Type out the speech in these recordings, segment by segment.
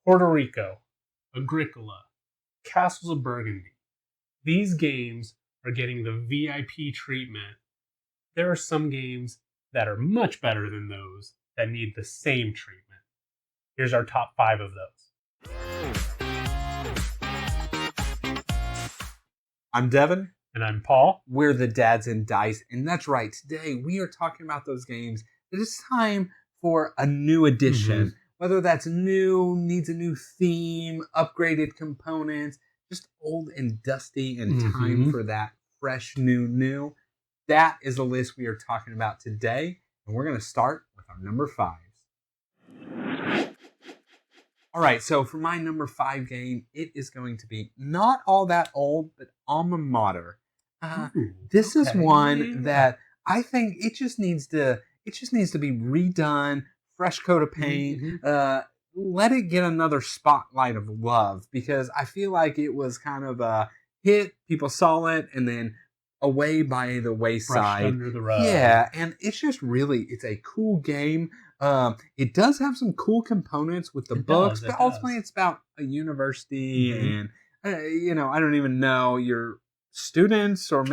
Puerto Rico, Agricola, Castles of Burgundy. These games are getting the VIP treatment. There are some games that are much better than those that need the same treatment. Here's our top 5 of those. I'm Devin. And I'm Paul. We're the Dads and Dice, and that's right. Today we are talking about those games that it's time for a new edition. Whether that's new, needs a new theme, upgraded components, just old and dusty and time for that fresh new. That is the list we are talking about today, and we're going to start with our number 5. All right, so for my number 5 game, it is going to be not all that old, but alma mater. This is one that I think it just needs to be redone, fresh coat of paint. Let it get another spotlight of love, because I feel like it was kind of a hit. People saw it and then away by the wayside. Brushed under the rug. Yeah, and it's just it's a cool game. It does have some cool components with the books, but ultimately it's about a university and I don't even know your students or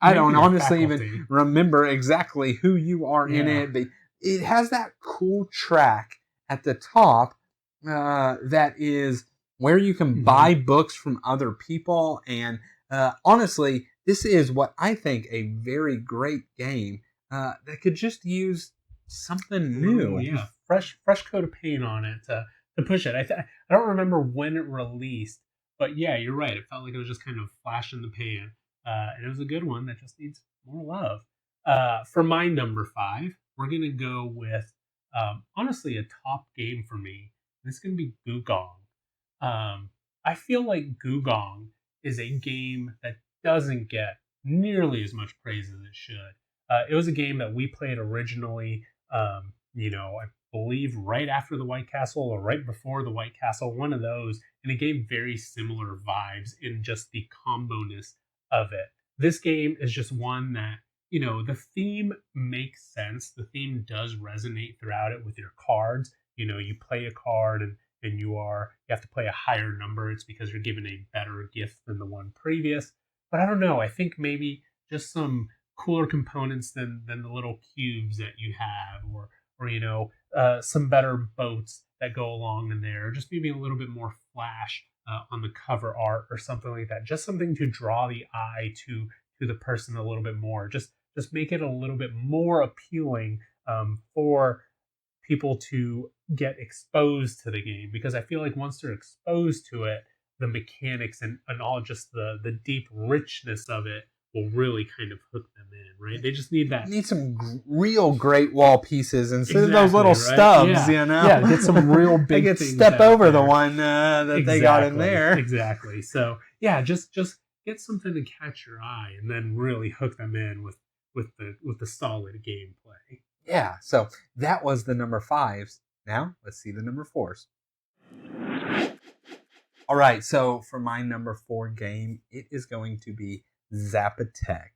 I don't honestly even remember exactly who you are in it, but it has that cool track at the top that is where you can buy books from other people, and honestly, this is what I think a very great game that could just use something new. Fresh coat of paint on it to push it. I don't remember when it released, but yeah, you're right. It felt like it was just kind of flash in the pan, and it was a good one that just needs more love. For my number 5, we're gonna go with honestly a top game for me. This is gonna be Gugong. I feel like Gugong is a game that doesn't get nearly as much praise as it should. It was a game that we played originally, I believe right after the White Castle or right before the White Castle, one of those, and it gave very similar vibes in just the combo-ness of it. This game is just one that, the theme makes sense. The theme does resonate throughout it with your cards. You play a card and you have to play a higher number. It's because you're given a better gift than the one previous. But I don't know. I think maybe just some cooler components than the little cubes that you have, or some better boats that go along in there, or just maybe a little bit more flash on the cover art or something like that. Just something to draw the eye to the person a little bit more. Just make it a little bit more appealing for people to get exposed to the game, because I feel like once they're exposed to it, the mechanics and all just the deep richness of it will really kind of hook them in, right? They just need that. Need some real great wall pieces instead of those little stubs, Yeah, get some real big things. They could step over the one that they got in there. Exactly. So yeah, just get something to catch your eye and then really hook them in with the solid gameplay. Yeah, so that was the number 5s. Now let's see the number 4s. All right, so for my number 4 game, it is going to be Zapotec.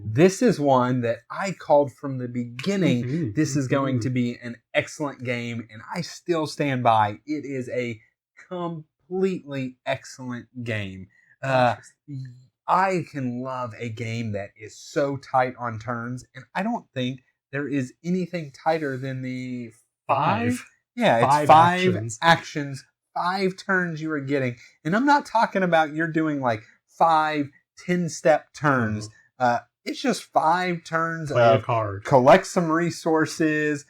This is one that I called from the beginning. This is going to be an excellent game, and I still stand by. It is a completely excellent game. I can love a game that is so tight on turns, and I don't think there is anything tighter than the 5. Yeah, it's 5 actions, 5 turns you are getting. And I'm not talking about you're doing like 5 10-step turns. It's just 5 turns play of a card, collect some resources,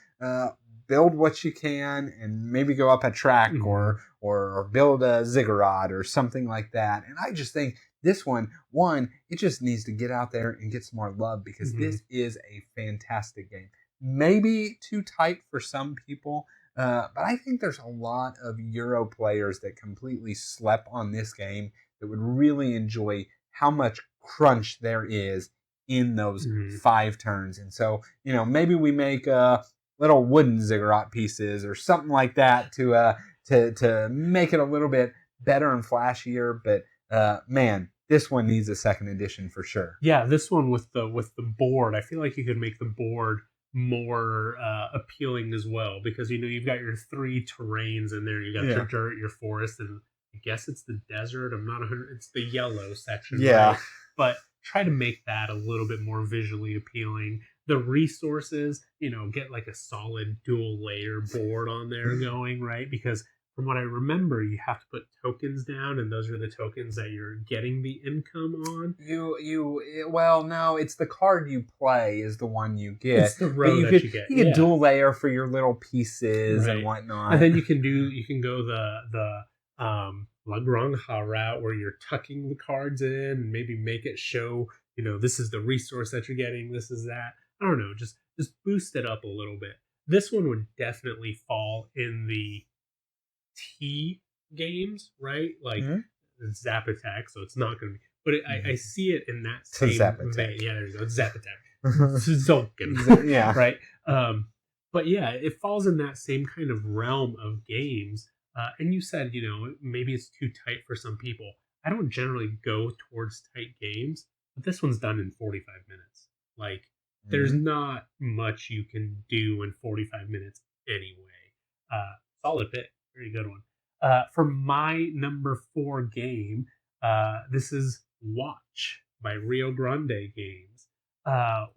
build what you can, and maybe go up a track or build a ziggurat or something like that. And I just think this one, it just needs to get out there and get some more love, because this is a fantastic game. Maybe too tight for some people, but I think there's a lot of Euro players that completely slept on this game that would really enjoy how much crunch there is in those 5 turns. And so, maybe we make little wooden ziggurat pieces or something like that to make it a little bit better and flashier. But man, this one needs a second edition for sure. Yeah, this one with the board, I feel like you could make the board more appealing as well, because you've got your three terrains in there. You got your Yeah. dirt, your forest, and I guess it's the desert. I'm not 100. It's the yellow section, Yeah. right? But try to make that a little bit more visually appealing. The resources, get like a solid dual layer board on there going, right? Because from what I remember, you have to put tokens down, and those are the tokens that you're getting the income on. Well, no, it's the card you play is the one you get. It's the But row that you get. you Yeah. dual layer for your little pieces Right. and whatnot. And then you can go the La Granja route, where you're tucking the cards in and maybe make it show, this is the resource that you're getting, this is that. I don't know, just boost it up a little bit. This one would definitely fall in the T games, right? Like Zap Attack, so it's not going to be. But I see it in that same vein. Yeah, there you go. Zap Attack. Zolkin. Yeah. Right? But yeah, it falls in that same kind of realm of games. And you said, maybe it's too tight for some people. I don't generally go towards tight games, but this one's done in 45 minutes. Like, there's not much you can do in 45 minutes anyway. Solid pick. Very good one. For my number 4 game, this is Watch by Rio Grande Games.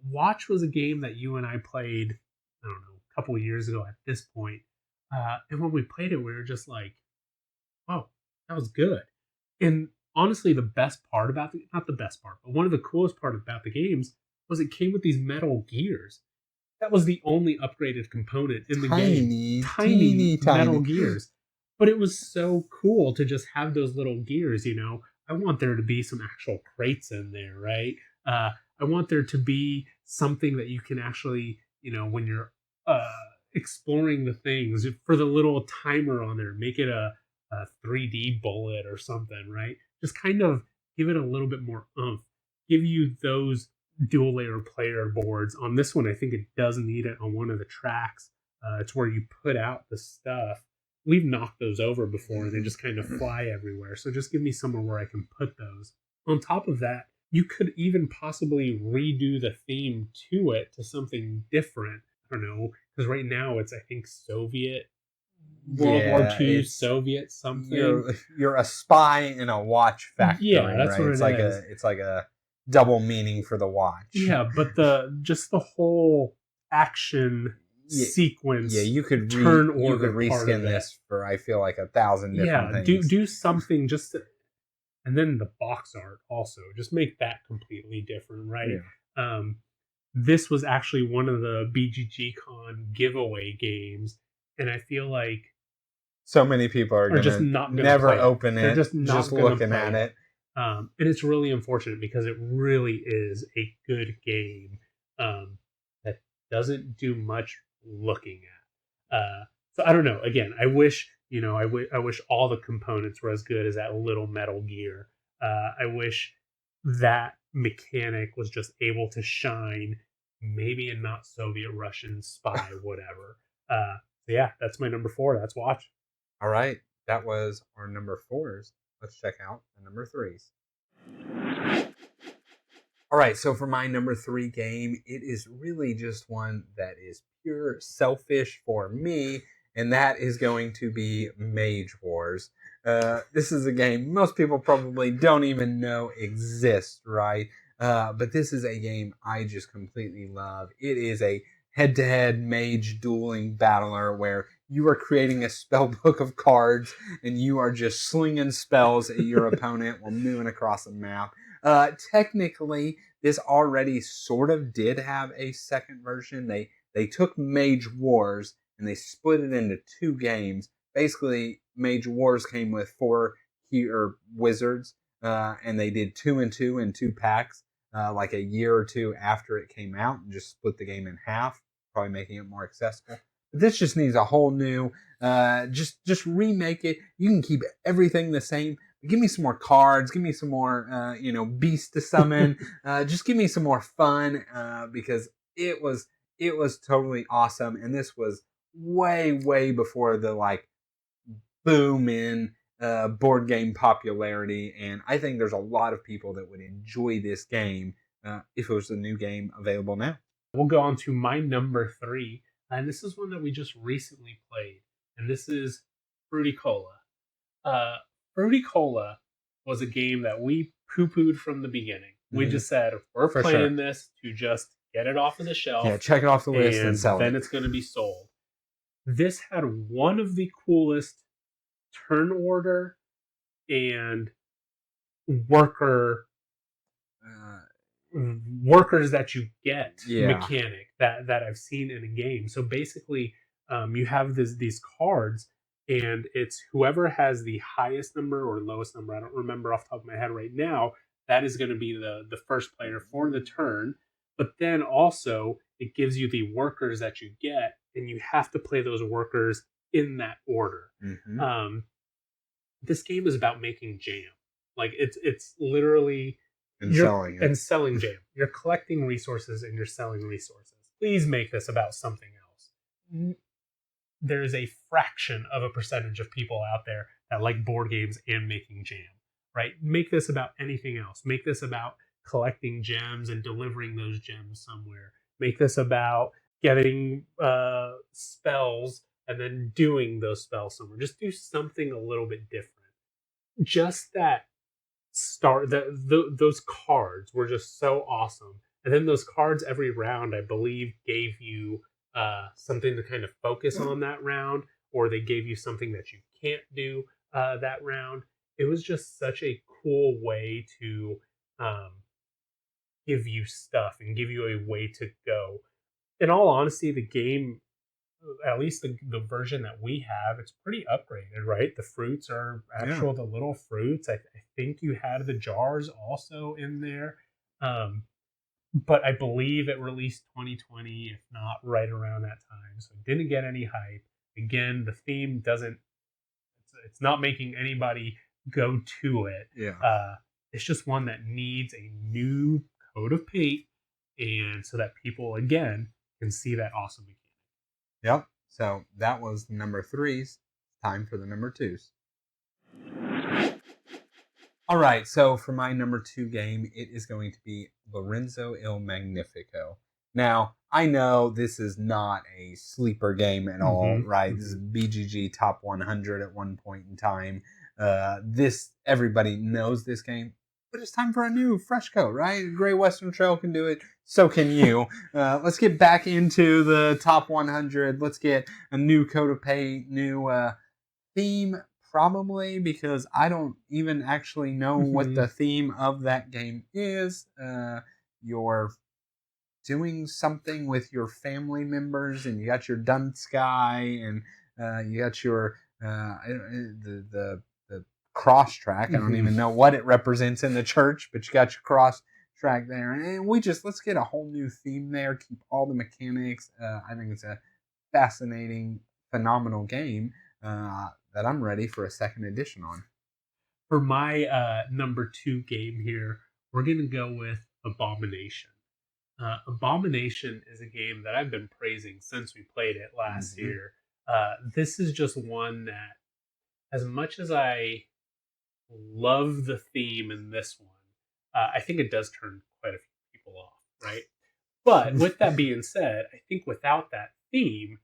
Watch was a game that you and I played, I don't know, a couple of years ago at this point. And when we played it, we were just like, wow, that was good. And honestly, the best part about not the best part, but one of the coolest part about the games was it came with these metal gears. That was the only upgraded component in the game. Tiny metal gears. But it was so cool to just have those little gears, I want there to be some actual crates in there, right? I want there to be something that you can actually, when you're exploring the things, for the little timer on there, make it a 3D bullet or something, right? Just kind of give it a little bit more oomph. Give you those dual layer player boards. On this one, I think it does need it on one of the tracks. It's where you put out the stuff. We've knocked those over before and they just kind of fly everywhere. So just give me somewhere where I can put those. On top of that, you could even possibly redo the theme to it to something different. I don't know, because right now it's, I think, Soviet World War II, Soviet something. You're a spy in a watch factory. Yeah, that's right? what It's like a double meaning for the watch. Yeah, but the whole action sequence. Yeah, you could reskin this for, I feel like, 1,000 different things. Do something just to, and then the box art also, just make that completely different, right? Yeah. This was actually one of the BGG Con giveaway games, and I feel like so many people are just not never open it. They're just looking at it. And it's really unfortunate because it really is a good game that doesn't do much looking at. So I don't know. Again, I wish I wish all the components were as good as that little metal gear. I wish that mechanic was just able to shine, maybe in not Soviet Russian spy whatever. So yeah, that's my number 4. That's Watch. All right, that was our number 4s. Let's check out the number 3s. All right, so for my number 3 game, it is really just one that is pure selfish for me, and that is going to be Mage Wars. This is a game most people probably don't even know exists, right? But this is a game I just completely love. It is a head-to-head mage dueling battler where you are creating a spell book of cards and you are just slinging spells at your opponent while moving across the map. Technically, this already sort of did have a second version. They took Mage Wars and they split it into 2 games. Basically, Mage Wars came with 4 wizards, and they did 2 and 2 in 2 packs, like a year or 2 after it came out, and just split the game in half, probably making it more accessible. But this just needs a whole new, just remake it. You can keep everything the same. Give me some more cards. Give me some more, beasts to summon. Just give me some more fun, because it was totally awesome. And this was way before the boom in board game popularity. And I think there's a lot of people that would enjoy this game if it was a new game available now. We'll go on to my number 3, and this is one that we just recently played, and this is Fruity Cola. Fruity Cola was a game that we poo-pooed from the beginning. We just said, we're playing this to just get it off of the shelf. Yeah, check it off the list and sell it. Then it's going to be sold. This had one of the coolest turn order and workers that you get mechanic that I've seen in a game. So basically, you have these cards, and it's whoever has the highest number or lowest number. I don't remember off the top of my head right now. That is going to be the first player for the turn. But then also it gives you the workers that you get, and you have to play those workers in that order. This game is about making jam. Like it's literally selling jam. You're collecting resources and you're selling resources. Please make this about something else. There's a fraction of a percentage of people out there that like board games and making jam, right? Make this about anything else. Make this about collecting gems and delivering those gems somewhere. Make this about getting spells and then doing those spells somewhere. Just do something a little bit different. Just that those cards were just so awesome. And then those cards every round, I believe, gave you something to kind of focus on that round, or they gave you something that you can't do that round. It was just such a cool way to give you stuff and give you a way to go. In all honesty, the game, at least the version that we have, it's pretty upgraded, right? The fruits are actual, the little fruits. I think you had the jars also in there. But I believe it released 2020, if not right around that time. So it didn't get any hype. Again, the theme it's not making anybody go to it. It's just one that needs a new coat of paint, and so that people, again, can see that awesome mechanic. Yep. So that was number 3's. Time for the number 2's. All right. So for my number 2 game, it is going to be Lorenzo Il Magnifico. Now, I know this is not a sleeper game at all, right? This is BGG top 100 at one point in time. Everybody knows this game, but it's time for a new, fresh coat, right? Great Western Trail can do it. So can you. Let's get back into the top 100. Let's get a new coat of paint, new theme, probably, because I don't even actually know what the theme of that game is. You're doing something with your family members, and you got your dunce guy, and you got your the cross track. I don't even know what it represents in the church, but you got your cross track there, and let's get a whole new theme there. Keep all the mechanics. I think it's a fascinating, phenomenal game that I'm ready for a second edition on. For my number 2 game here, we're gonna go with Abomination. Abomination is a game that I've been praising since we played it last year. This is just one that, as much as I love the theme in this one, I think it does turn quite a few people off, right? But with that being said, I think without that theme,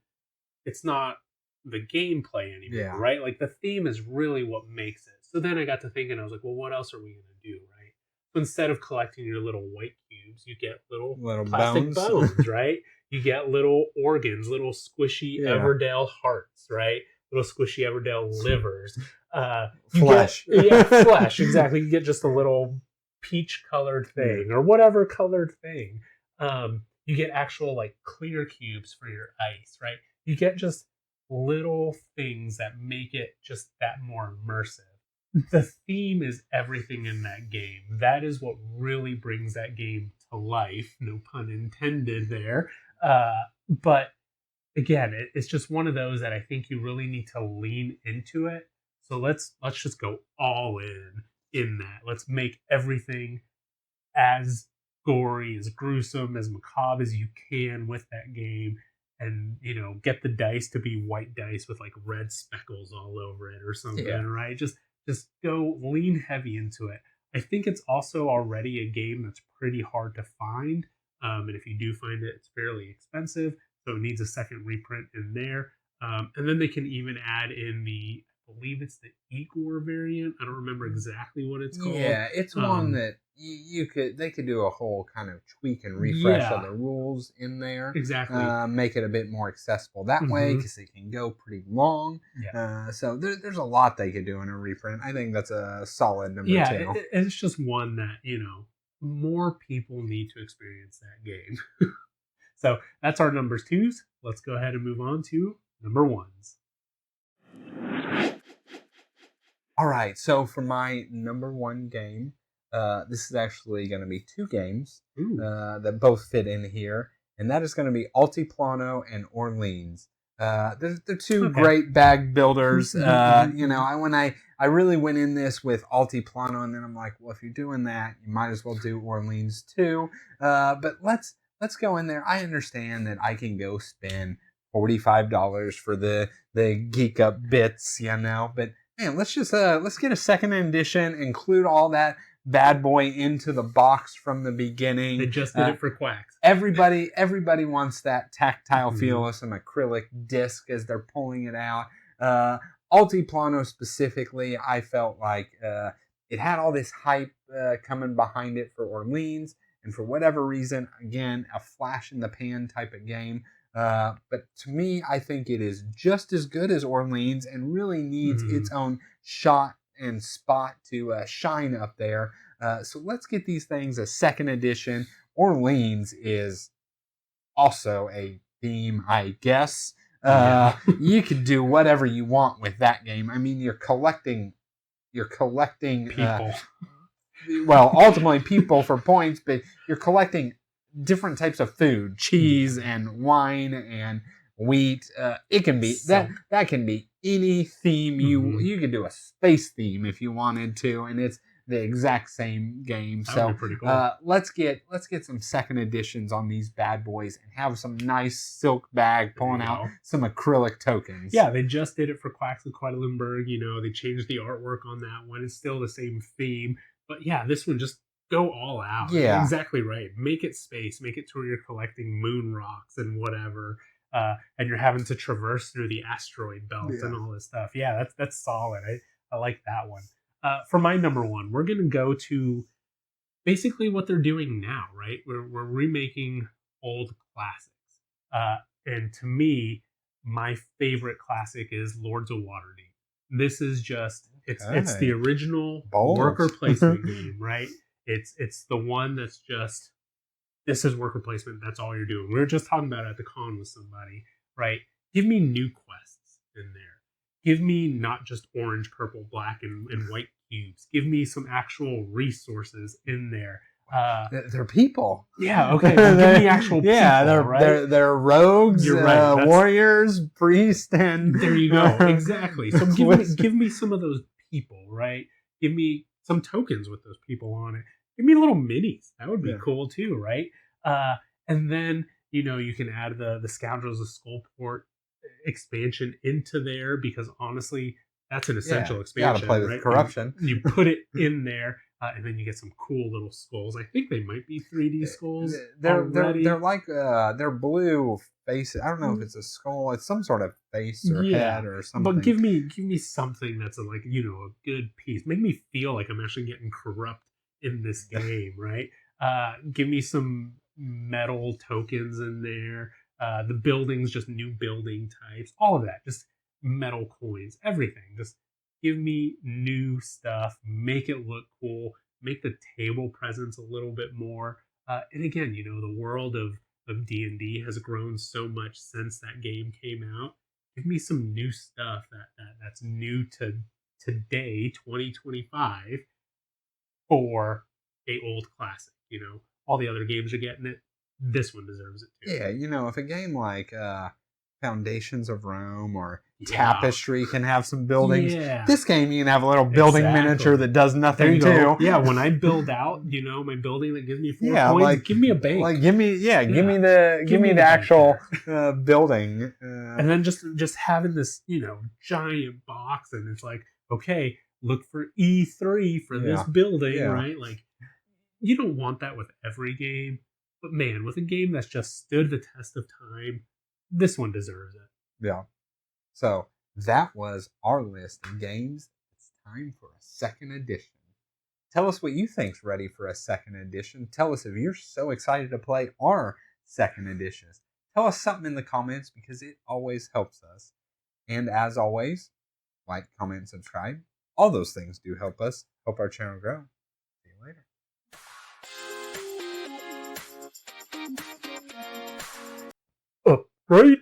it's not the gameplay anymore, right? Like the theme is really what makes it. So then I got to thinking, I was like, well, what else are we going to do, right? So instead of collecting your little white cubes, you get little plastic bones, right? You get little organs, little squishy Everdale hearts, right? Little squishy Everdale livers. Flesh. Flesh, exactly. You get just a little peach-colored thing or whatever colored thing. You get actual like clear cubes for your ice, right? You get just little things that make it just that more immersive. The theme is everything in that game. That is what really brings that game to life. No pun intended there. But again, it's just one of those that I think you really need to lean into it. So let's just go all in that. Let's make everything as gory, as gruesome, as macabre as you can with that game. And, get the dice to be white dice with like red speckles all over it or something, right? Just go lean heavy into it. I think it's also already a game that's pretty hard to find. And if you do find it, it's fairly expensive, so it needs a second reprint in there. And then they can even add in I believe it's the Igor variant. I don't remember exactly what it's called. Yeah, it's one that they could do a whole kind of tweak and refresh of Yeah, the rules in there. exactly. Make it a bit more accessible that way because it can go pretty long. Yeah. So there's a lot they could do in a reprint. I think that's a solid number Yeah, two. it's just one that, more people need to experience that game. So that's our numbers twos. Let's go ahead and move on to number ones. All right, so for my number one game, this is actually going to be two games that both fit in here, and that is going to be Altiplano and Orleans. They're two great bag builders. When I really went in this with Altiplano, and then I'm like, well, if you're doing that, you might as well do Orleans too. But let's go in there. I understand that I can go spend $45 for the geek up bits, but man, let's get a second edition, include all that bad boy into the box from the beginning. They just did it for Quacks. Everybody wants that tactile feel of some acrylic disc as they're pulling it out. Altiplano specifically, I felt like it had all this hype coming behind it for Orleans, and for whatever reason, again, a flash in the pan type of game. But to me, I think it is just as good as Orleans and really needs its own shot and spot to shine up there. So let's get these things a second edition. Orleans is also a theme, I guess. You could do whatever you want with that game. I mean, you're collecting people. Well, ultimately people for points, but you're collecting different types of food, cheese and wine and wheat. It can be that can be any theme you could do a space theme if you wanted to, and it's the exact same game. That would be pretty cool. Let's get some second editions on these bad boys and have some nice silk bag pulling out some acrylic tokens. Yeah, they just did it for Quacks of Quedlinburg. They changed the artwork on that one. It's still the same theme, but yeah, this one just go all out. Yeah, exactly right. Make it space. Make it to where you're collecting moon rocks and whatever, and you're having to traverse through the asteroid belt and all this stuff. Yeah, that's solid. I like that one. For my number one, we're going to go to basically what they're doing now, right? We're remaking old classics. And to me, my favorite classic is Lords of Waterdeep. This is just, it's the original worker placement game, right? It's the one that's just, this is worker placement. That's all you're doing. We were just talking about it at the con with somebody, right? Give me new quests in there. Give me not just orange, purple, black, and white cubes. Give me some actual resources in there. They're people. Yeah, okay. Well, give me actual people. Yeah, right? they're rogues, You're right. warriors, priests, and there you go. Exactly. So give me some of those people, right? Give me some tokens with those people on it. Give me little minis. That would be cool too, right? And then you can add the Scoundrels of Skullport expansion into there, because honestly, that's an essential expansion. You gotta play with corruption. You put it in there, and then you get some cool little skulls. I think they might be 3D skulls. They're like they're blue faces. I don't know if it's a skull. It's some sort of face or head or something. But give me something that's a good piece. Make me feel like I'm actually getting corrupt in this game, right? Give me some metal tokens in there. The buildings, just new building types, all of that, just metal coins, everything. Just give me new stuff, make it look cool, make the table presence a little bit more. And again, the world of D&D has grown so much since that game came out. Give me some new stuff that's new to today, 2025, for a old classic. All the other games are getting it. This one deserves it too. Yeah, if a game like Foundations of Rome or Tapestry can have some buildings, this game you can have a little building miniature that does nothing too. Yeah, when I build out, my building that gives me 4 points, give me a bank. Give me the actual building. And then just having this, giant box, and it's like, okay, look for E3 for this building, right? Like, you don't want that with every game. But man, with a game that's just stood the test of time, this one deserves it. Yeah. So that was our list of games. It's time for a second edition. Tell us what you think's ready for a second edition. Tell us if you're so excited to play our second editions. Tell us something in the comments because it always helps us. And as always, like, comment, and subscribe. All those things do help us, help our channel grow. See you later. Right?